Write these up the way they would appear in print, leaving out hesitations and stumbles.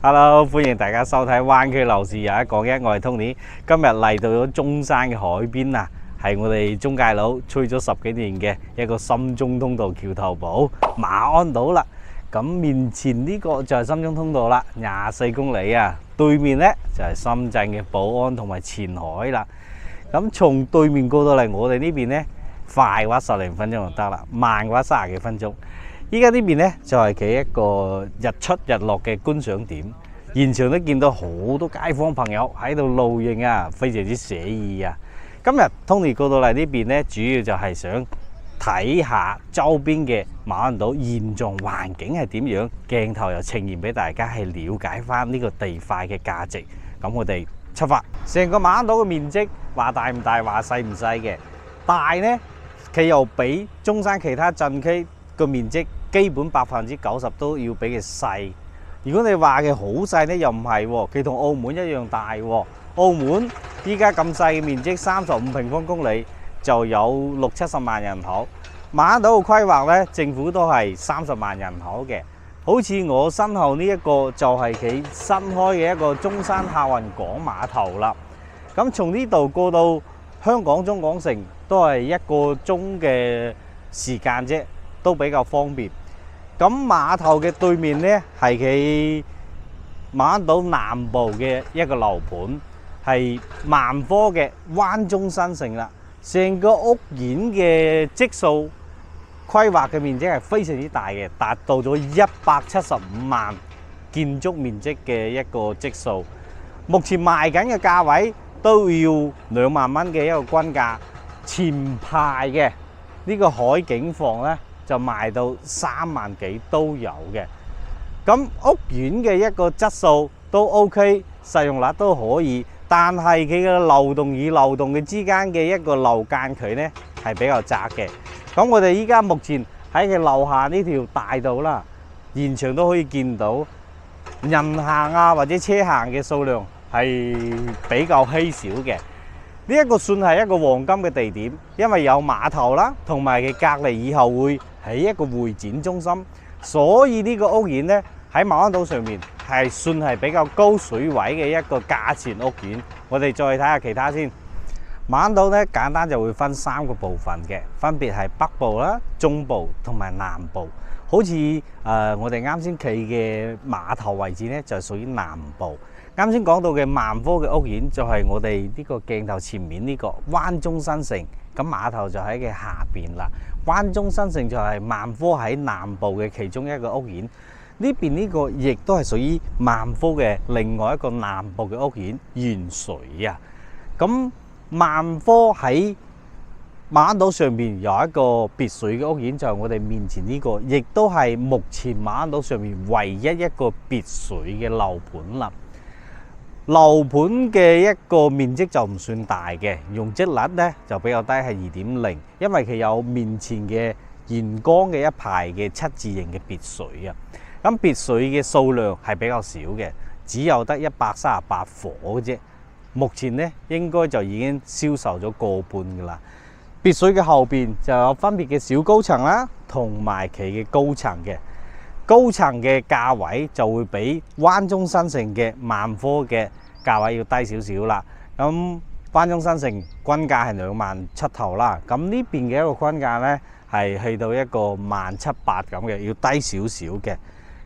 Hello，歡迎大家收睇灣區樓市有一講一，我係 Tony。今日嚟到咗中山嘅海邊啊，係我哋中介佬吹咗10幾年嘅一個深中通道橋頭堡馬鞍島啦。咁面前呢個就係深中通道啦，24公里啊。對面呢就係深圳嘅寶安同埋前海啦。咁從對面過到嚟我哋呢邊呢，快嘅話10零分鐘就得啦，慢嘅話30幾分鐘。依家呢邊呢，就係企一個日出日落嘅觀賞點，現場都見到好多街坊朋友喺度露營啊，非常之寫意啊！今日 Tony 過到嚟呢邊呢，主要就係想睇下周邊嘅馬鞍島現狀環境係點樣，鏡頭又呈現俾大家係了解翻呢個地塊嘅價值。咁我哋出發，成個馬鞍島嘅面積話大唔大，話細唔細嘅。大呢，佢又比中山其他鎮區個面積基本90%都要比佢細。如果你話嘅好細呢，又唔係喎，佢同澳門一樣大喎。澳門依家咁細嘅面積35平方公里就有60-70萬人口。馬鞍島嘅規劃呢，政府都係30萬人口嘅。好似我身後呢一個就係佢新開嘅一個中山客運港碼頭啦。咁從呢度過到香港中港城都係1個鐘嘅時間啫，都比較方便。咁碼頭嘅對面呢，係佢馬鞍島南部嘅一個樓盤，係萬科嘅灣中新城啦。成個屋苑嘅積數規劃嘅面積係非常之大嘅，達到咗175萬建築面積嘅一個積數。目前賣緊嘅價位都要2萬蚊嘅一個均價，前排嘅呢個海景房呢，就賣到3萬幾都有嘅。咁屋苑嘅一個質素都 OK， 實用率都可以，但係佢嘅流動與流動嘅之間嘅一個樓間距呢係比較窄嘅。咁我哋依家目前喺佢樓下呢條大道啦，現場都可以見到人行啊或者車行嘅數量係比較稀少嘅。呢一個算係一個黃金嘅地點，因為有碼頭啦，同埋佢隔離以後會起一個會展中心，所以呢個屋苑呢喺馬鞍島上面係算係比較高水位嘅一個價錢屋苑。我哋再睇下其他先。馬鞍島呢簡單就會分3個部分嘅，分別係北部啦、中部同埋南部。好似我哋啱先企嘅碼頭位置呢，就係屬於南部。啱先講到嘅萬科嘅屋苑就係我哋呢個鏡頭前面呢個灣中新城，咁碼頭就喺佢下邊啦。灣中新城就係萬科喺南部嘅其中一個屋苑，呢邊呢個亦都係屬於萬科嘅另外一個南部嘅屋苑元水啊。咁萬科喺馬鞍島上面有一個別墅嘅屋苑，就係我哋面前呢個，亦都係目前馬鞍島上面唯一一個別墅嘅樓盤啦。樓盤嘅一個面積就唔算大嘅，容積率呢就比較低，係2.0，因為佢有面前嘅沿江嘅一排嘅7字形嘅別墅啊。咁別墅嘅數量係比較少嘅，只有得138伙嘅啫。目前呢應該就已經銷售咗過半噶啦。別墅嘅後邊就有分別嘅小高層啦，同埋佢嘅高層嘅。高層嘅價位就會比灣中新城嘅萬科嘅價位要低少少啦。咁灣中新城均價係2萬出頭啦。咁呢邊嘅一個均價呢，係去到一個17800咁嘅，要低少少嘅。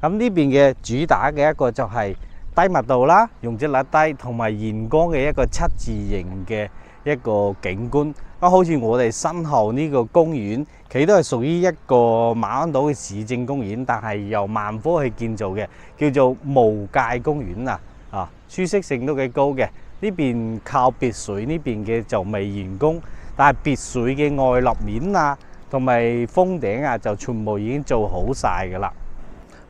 咁呢邊嘅主打嘅一個就係低密度啦，容積率低，同埋沿江嘅一個7字形嘅一個景觀。好似我哋身後呢個公園，佢都係屬於一個馬鞍島嘅市政公園，但係由萬科去建造嘅，叫做無界公園啊。舒適性都幾高嘅。呢邊靠別墅呢邊嘅就未完工，但係別墅嘅外立面啊，同埋封頂啊，就全部已經做好晒噶啦。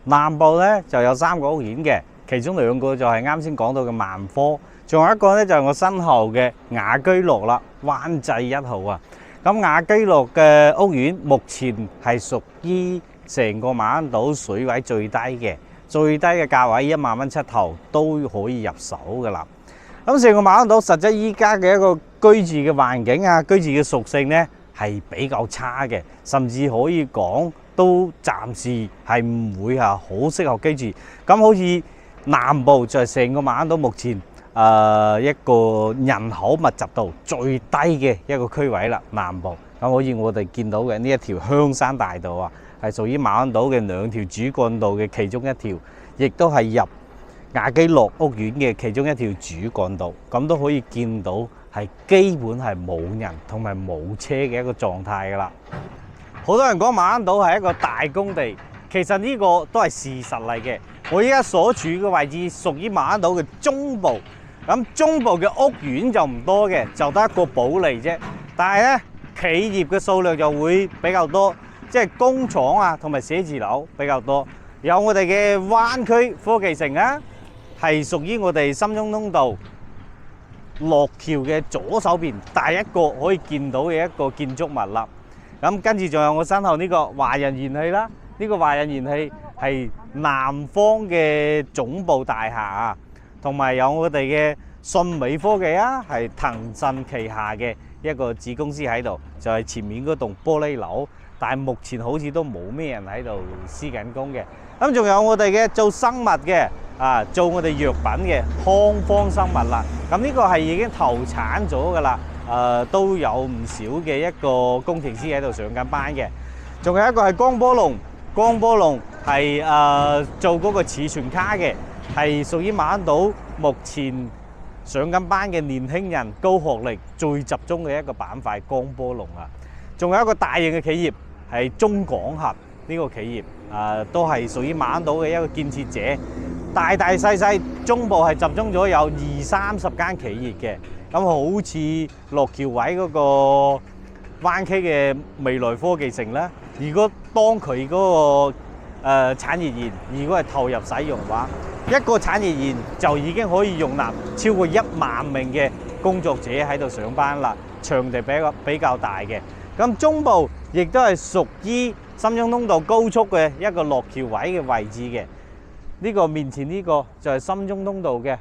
南部呢就有3個屋苑嘅，其中2個就係啱先講到嘅萬科。仲有一個呢，就係我身後嘅雅居樂啦，灣際1號啊。咁雅居樂嘅屋苑目前係屬於成個馬鞍島水位最低嘅，最低嘅價位1萬蚊出頭都可以入手噶啦。咁成個馬鞍島實質依家嘅一個居住嘅環境啊，居住嘅屬性呢係比較差嘅，甚至可以講都暫時係唔會好適合居住。咁好似南部就係成個馬鞍島目前一個人口密集度最低嘅一個區位啦。南部咁好似我哋見到嘅呢一條香山大道啊，係屬於馬鞍島嘅2條主幹道嘅其中一條，亦都係入亞基樂屋苑嘅其中一條主幹道。咁都可以見到係基本係冇人同埋冇車嘅一個狀態噶啦。好多人講馬鞍島係一個大工地，其實呢個都係事實嚟嘅。我依家所處嘅位置屬於馬鞍島嘅中部，咁中部嘅屋苑就唔多嘅，就得一個保利啫。但係咧，企業嘅數量就會比較多，即係工廠啊同埋寫字樓比較多。有我哋嘅灣區科技城啊，係屬於我哋深中通道落橋嘅左手邊第一個可以見到嘅一個建築物啦。咁跟住仲有我身後呢個華人燃氣啦，呢個華人燃氣係南方嘅總部大廈啊，同埋有我哋嘅信美科技啊，係騰訊旗下嘅一個子公司喺度，就係前面嗰棟玻璃樓，但係目前好似都冇咩人喺度施緊工嘅。咁仲有我哋嘅做生物嘅啊，做我哋藥品嘅康方生物啦。咁呢個係已經投產咗噶啦，都有唔少嘅一個工程師喺度上緊班嘅。仲有一個係光波龍，光波龍係做嗰個儲存卡嘅，係屬於馬鞍島目前上緊班嘅年輕人高學歷最集中嘅一個板塊，光波龍啊。仲有一個大型嘅企業係中廣核呢個企業，都係屬於馬鞍島嘅一個建設者，大大細細中部係集中咗有20-30間企業嘅。咁好似落橋位嗰個灣區嘅未來科技城啦，如果當佢嗰個產業園如果係投入使用嘅話，一個產業園就已經可以容納超過1萬名嘅工作者喺度上班啦，場地比較大嘅。咁中部亦都係屬於深中通道高速嘅一個落橋位嘅位置嘅。呢個面前呢個就係深中通道嘅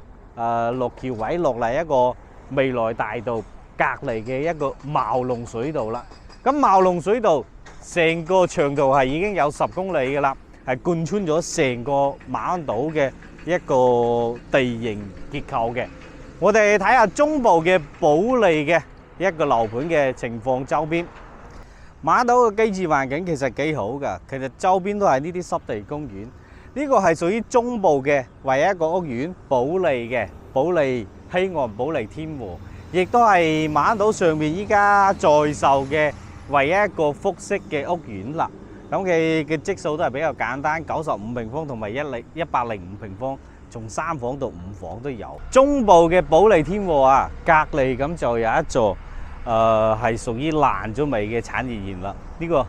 落橋位落嚟一個未來大道隔離嘅一個茅龍水道啦。咁茅龍水道成個長度係已經有10公里嘅啦，係貫穿咗成個馬鞍島嘅一個地形結構嘅。我哋睇下中部嘅保利嘅一個樓盤嘅情況，周邊馬鞍島嘅居住環境其實幾好㗎，其實周邊都係呢啲濕地公園。呢個係屬於中部嘅唯一一個屋苑，保利嘅保利希岸保利天和，亦都係馬鞍島上面依家在售嘅唯一一個複式嘅屋苑啦。咁佢嘅積數都係比較簡單，95平方同埋105平方，從3房到5房都有。中部嘅保利天和啊，隔離咁就有一座係屬於爛咗尾嘅產業園啦。呢個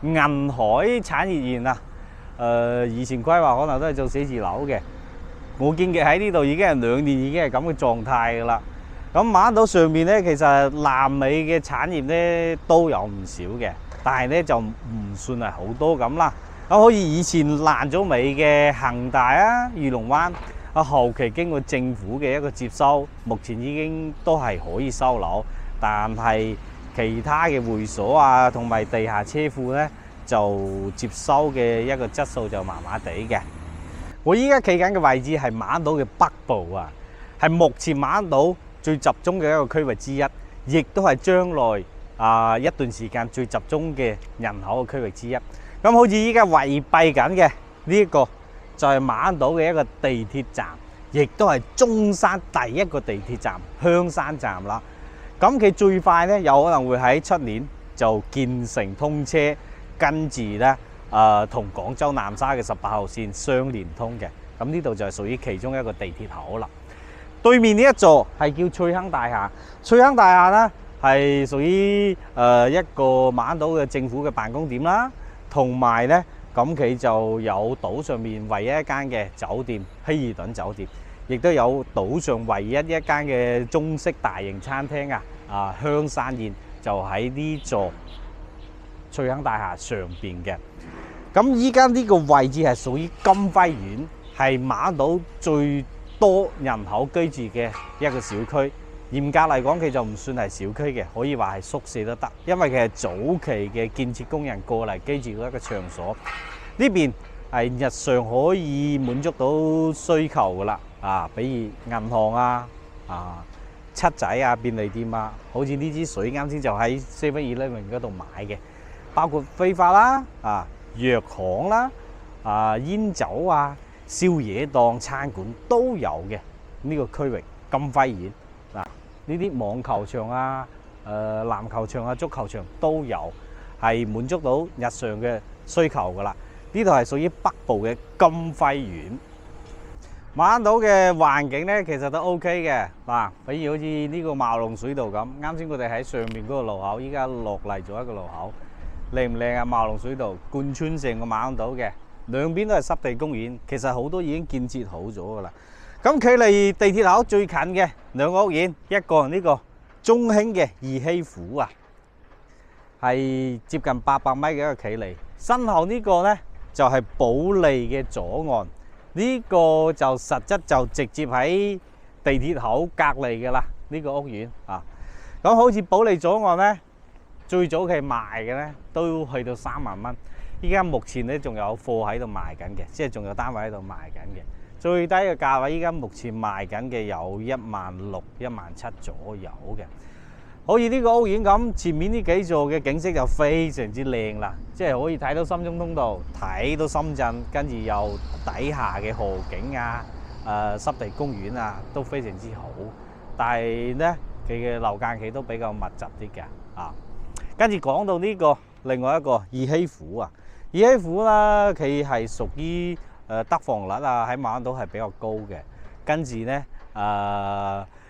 銀海產業園啊，以前規劃可能都係做寫字樓嘅，我見嘅喺呢度已經係2年，已經係咁嘅狀態噶啦。咁馬鞍島上面咧，其實爛尾嘅產業咧都有唔少嘅，但係咧就唔算係好多咁啦。咁好似以前爛咗尾嘅恒大啊、裕龍灣啊，後期經過政府嘅一個接收，目前已經都係可以收樓，但係其他嘅會所啊同埋地下車庫咧，就接收嘅一個質素就麻麻地嘅。我依家企緊嘅位置係馬鞍島嘅北部啊，係目前馬鞍島最集中嘅一個區域之一，亦都係將來一段時間最集中嘅人口嘅區域之一。咁好似依家圍蔽緊嘅呢一個就係馬鞍島嘅一個地鐵站，亦都係中山第一個地鐵站香山站啦。咁佢最快咧有可能會喺出年就建成通車，跟住咧同廣州南沙嘅18號線相連通嘅。咁呢度就係屬於其中一個地鐵口啦。對面呢一座係叫翠亨大廈，翠亨大廈咧係屬於一個馬鞍島嘅政府嘅辦公點啦，同埋咧咁佢就有島上面唯一一間嘅酒店希爾頓酒店，亦都有島上唯一一間嘅中式大型餐廳香山宴就喺呢座翠亨大廈上邊嘅。咁依家呢個位置係屬於金輝苑，係馬鞍島最多人口居住嘅一個小區。嚴格嚟講，佢就唔算係小區嘅，可以話係宿舍都得，因為佢係早期嘅建設工人過嚟居住嘅一個場所。呢邊係日常可以滿足到需求噶啦。比如銀行七仔便利店好似呢支水啱先就喺 7-Eleven 嗰度買嘅，包括批發啦、藥行啦、煙酒宵夜檔、餐館都有嘅呢個區域咁輝煌。呢啲網球場籃球場足球場都有，係滿足到日常嘅需求噶啦。呢度係屬於北部嘅金輝縣。馬鞍島嘅環境咧，其實都 OK 嘅。比如好似呢個茂龍水道咁，啱先我哋喺上面嗰個路口，依家落嚟咗一個路口，靚唔靚啊？茂龍水道貫穿成個馬鞍島嘅，兩邊都係濕地公園，其實好多已經建設好咗噶啦。咁距離地鐵口最近嘅兩個屋苑，一個係呢個中興嘅二希府係接近800米嘅一個距離。身後呢個呢，就係保利嘅左岸，呢個就實質就直接喺地鐵口隔離嘅啦。呢個屋苑咁好似保利左岸呢，最早期賣嘅呢都去到3萬蚊，依家目前呢仲有貨喺度賣緊嘅，即係仲有單位喺度賣緊嘅。最低嘅價位依家目前賣緊嘅有16000、17000左右嘅。好似呢個屋苑咁，前面呢幾座嘅景色就非常之靚啦，即係可以睇到深中通道，睇到深圳，跟住又底下嘅河景濕地公園都非常之好。但係呢，佢嘅樓間期都比較密集啲嘅跟住講到呢個另外一個二希府二希府啦，佢係屬於得房率喺馬鞍島係比較高嘅。跟住呢，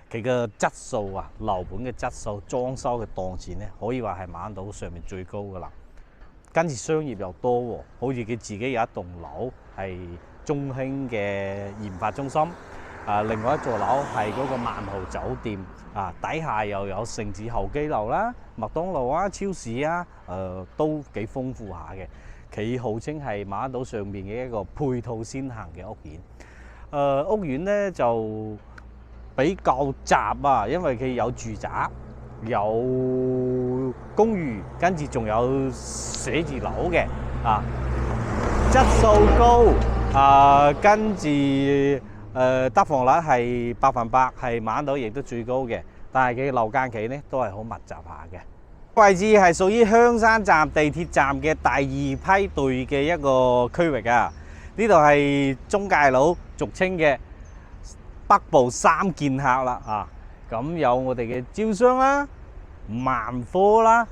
佢嘅質素樓盤嘅質素、裝修嘅檔次呢，可以話係馬鞍島上面最高噶啦。跟住商業又多喎，好似佢自己有一棟樓係中興嘅研發中心，另外一座樓係嗰個萬豪酒店，底下又有城市候機樓啦、麥當勞超市都幾豐富下嘅。佢號稱係馬鞍島上面嘅一個配套先行嘅屋苑。屋苑呢就比較雜因為佢有住宅、有公寓，跟住仲有寫字樓嘅質素高跟住得房率係100%，係馬鞍島亦都最高嘅。但係佢樓間期呢都係好密集下嘅。位置係屬於香山站地鐵站嘅第二批隊嘅一個區域呢度係中介佬俗稱嘅北部3劍客啦咁有我哋嘅招商啦、萬科啦，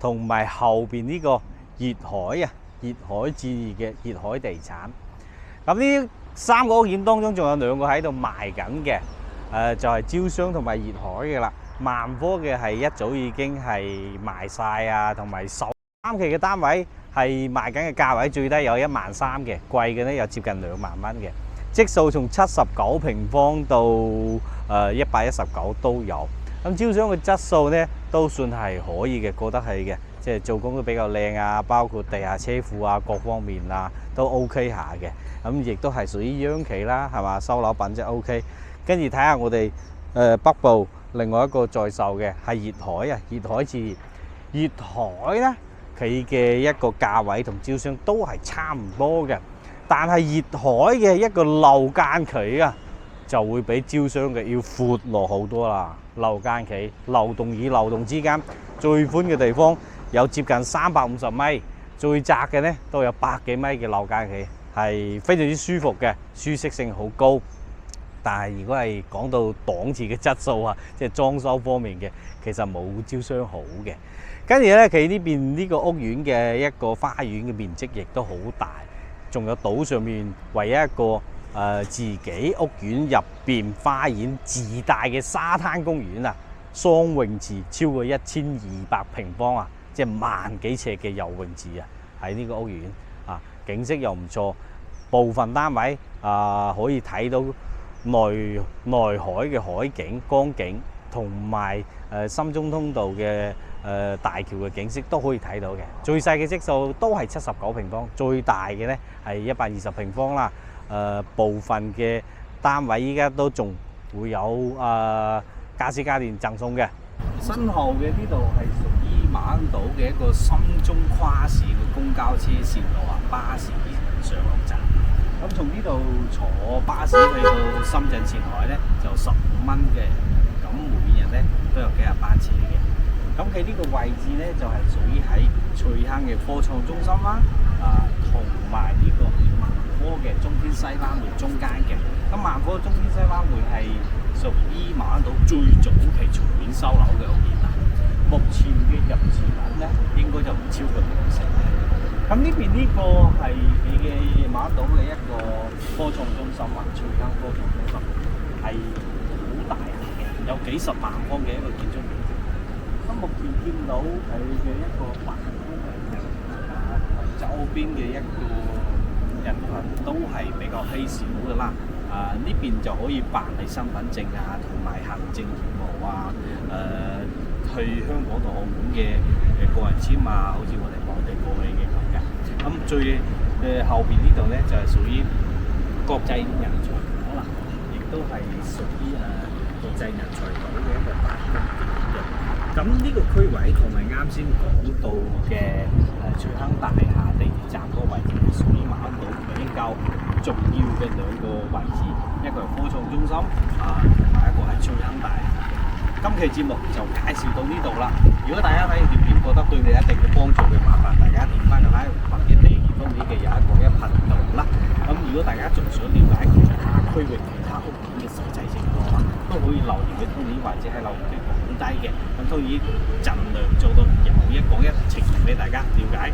同埋後邊呢個粵海粵海置業嘅粵海地產。咁呢3個屋苑當中仲有2個喺度賣緊嘅，就係招商同埋粵海嘅啦。萬科嘅係一早已經係賣晒同埋首3期嘅單位係賣緊嘅價位最低有13000嘅，貴嘅呢有接近2萬蚊嘅。積數從79平方到119都有。咁招商嘅質素呢都算係可以嘅，過得去嘅，即係做工都比較靚包括地下車庫各方面都 OK 下嘅。咁亦都係屬於央企啦，係嘛，收樓品質 OK。跟住睇下我哋北部另外一個在售嘅係粵海粵海置業。粵海呢，佢嘅一個價位同招商都係差唔多嘅，但係粵海嘅一個樓間距就會比招商嘅要闊落好多啦。樓間距樓棟與樓棟之間最寬嘅地方有接近350米，最窄嘅呢都有100幾米嘅樓間距，係非常之舒服嘅，舒適性好高。但係如果係講到檔次嘅質素即係裝修方面嘅，其實冇招商好嘅。跟住呢，佢呢邊呢個屋苑嘅一個花園嘅面積亦都好大，仲有島上面唯一一個自己屋苑入邊花園自帶嘅沙灘公園雙泳池超過1200平方即係10000幾尺嘅游泳池喺呢個屋苑景色又唔錯，部分單位可以睇到內海嘅海景、江景，同埋深中通道嘅大橋嘅景色都可以睇到嘅。最細嘅積數都係79平方，最大嘅呢係120平方啦。部分嘅單位依家都仲會有家私家電贈送嘅。身後嘅呢度係屬於馬鞍島嘅一個深中跨市嘅公交車線路巴士上落站。咁從呢度坐巴士去到深圳前海咧就15蚊嘅，咁每日咧都有幾廿班車嘅。咁佢呢個位置咧就係屬於喺翠坑嘅科創中心啦，同埋呢個萬科嘅中天西灣匯中間嘅。咁萬科中天西灣匯係屬於馬鞍島最早期全面收樓嘅屋苑啦。目前嘅入住率咧應該就唔超過60%嘅。咁呢邊呢個係你嘅馬鞍島嘅一個科創中心啊，翠坑科創中心係好大下嘅，有幾十萬方嘅一個建築面積。咁目前見到佢嘅一個辦公嘅人周邊嘅一個人群都係比較稀少㗎啦。呢邊就可以辦理身份證啊，同埋行政業務啊，去香港同澳門嘅個人簽啊，好似我哋內地過去嘅咁嘅。咁最後邊呢度咧就係屬於國際人才島啦，亦都係屬於國際人才島嘅一個辦公點嘅。咁呢個區位同埋啱先講到嘅翠坑大廈地鐵站嗰個位置係屬於馬鞍島比較重要嘅兩個位置，一個係科創中心同埋一個係翠坑大廈。今期節目就介紹到呢度啦。如果大家睇條片覺得對你一定嘅幫助嘅，麻煩大家點翻個 like 或者訂閱東尼嘅有一個頻道啦。咁如果大家仲想了解其他區域其他屋苑嘅實際情況啦，都可以留言俾東尼或者喺留言區講低嘅。咁東尼盡量做到有一講一，呈現俾大家了解。